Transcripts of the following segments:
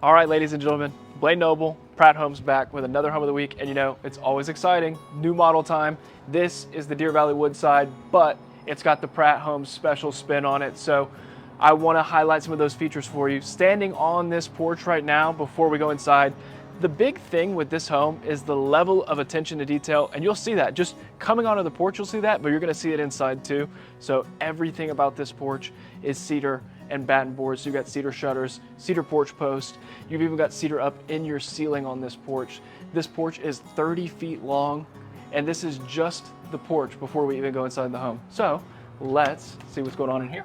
All right, ladies and gentlemen, Blayne Noble, Pratt Homes back with another home of the week. And you know, it's always exciting. New model time. This is the Deer Valley Woodside, but it's got the Pratt Homes special spin on it. So I want to highlight some of those features for you. Standing on this porch right now before we go inside, the big thing with this home is the level of attention to detail, and you'll see that. Just coming onto the porch, you'll see that, but you're gonna see it inside too. So everything about this porch is cedar and batten boards. So you've got cedar shutters, cedar porch post. You've even got cedar up in your ceiling on this porch. This porch is 30 feet long, and this is just the porch before we even go inside the home. So let's see what's going on in here.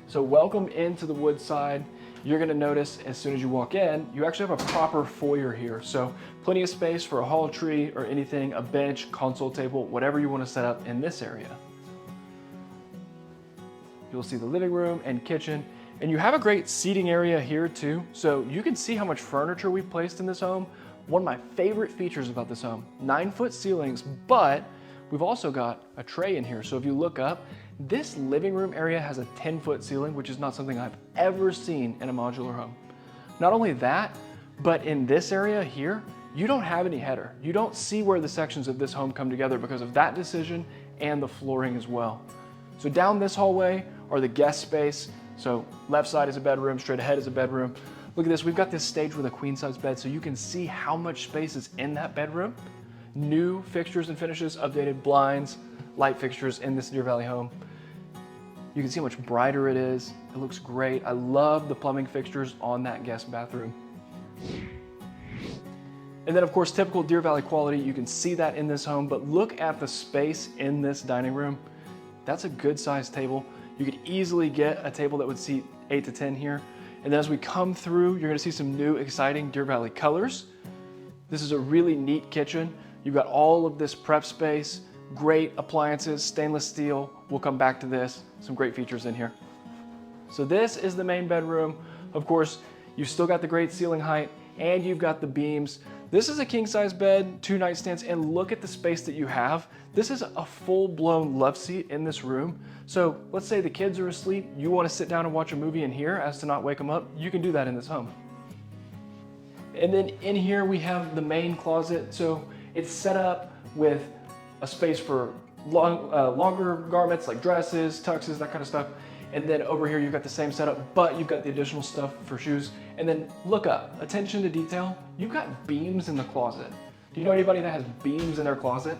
So welcome into the Woodside. You're gonna notice as soon as you walk in, you actually have a proper foyer here. So plenty of space for a hall tree or anything, a bench, console table, whatever you wanna set up in this area. You'll see the living room and kitchen, and you have a great seating area here too. So you can see how much furniture we've placed in this home. One of my favorite features about this home, 9-foot ceilings, but we've also got a tray in here. So if you look up, this living room area has a 10-foot ceiling, which is not something I've ever seen in a modular home. Not only that, but in this area here, you don't have any header. You don't see where the sections of this home come together because of that decision and the flooring as well. So down this hallway are the guest space. So left side is a bedroom, straight ahead is a bedroom. Look at this, we've got this stage with a queen size bed so you can see how much space is in that bedroom. New fixtures and finishes, updated blinds, light fixtures in this Deer Valley home. You can see how much brighter it is. It looks great. I love the plumbing fixtures on that guest bathroom. And then of course, typical Deer Valley quality, you can see that in this home, but look at the space in this dining room. That's a good sized table. You could easily get a table that would seat 8 to 10 here. And then as we come through, you're gonna see some new exciting Deer Valley colors. This is a really neat kitchen. You've got all of this prep space, great appliances, stainless steel. We'll come back to this. Some great features in here. So this is the main bedroom. Of course, you've still got the great ceiling height and you've got the beams. This is a king size bed, 2 nightstands, and look at the space that you have. This is a full-blown love seat in this room. So let's say the kids are asleep, you want to sit down and watch a movie in here as to not wake them up, you can do that in this home. And then in here we have the main closet. So it's set up with a space for longer garments like dresses, tuxes, that kind of stuff. And then over here you've got the same setup, but you've got the additional stuff for shoes. And then look up, attention to detail. You've got beams in the closet. Do you know anybody that has beams in their closet?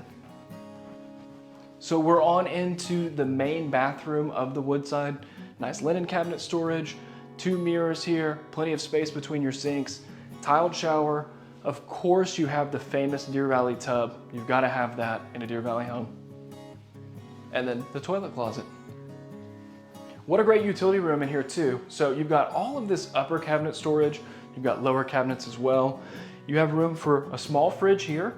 So we're on into the main bathroom of the Woodside. Nice linen cabinet storage, 2 mirrors here, plenty of space between your sinks, tiled shower. Of course you have the famous Deer Valley tub. You've got to have that in a Deer Valley home. And then the toilet closet. What a great utility room in here too. So you've got all of this upper cabinet storage. You've got lower cabinets as well. You have room for a small fridge here,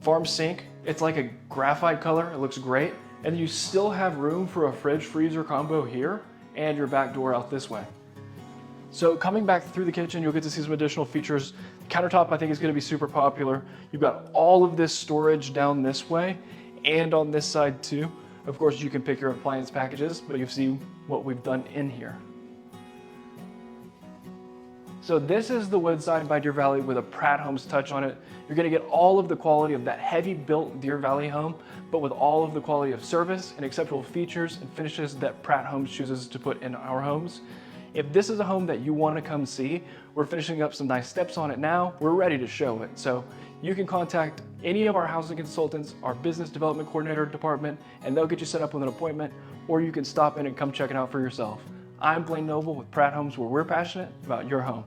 farm sink. It's like a graphite color. It looks great. And you still have room for a fridge freezer combo here and your back door out this way. So coming back through the kitchen, you'll get to see some additional features. The countertop I think is going to be super popular. You've got all of this storage down this way and on this side too. Of course, you can pick your appliance packages, but you see what we've done in here. So this is the Woodside by Deer Valley with a Pratt Homes touch on it. You're gonna get all of the quality of that heavy built Deer Valley home, but with all of the quality of service and acceptable features and finishes that Pratt Homes chooses to put in our homes. If this is a home that you wanna come see, we're finishing up some nice steps on it now. We're ready to show it. So you can contact any of our housing consultants, our business development coordinator department, and they'll get you set up with an appointment, or you can stop in and come check it out for yourself. I'm Blayne Noble with Pratt Homes, where we're passionate about your home.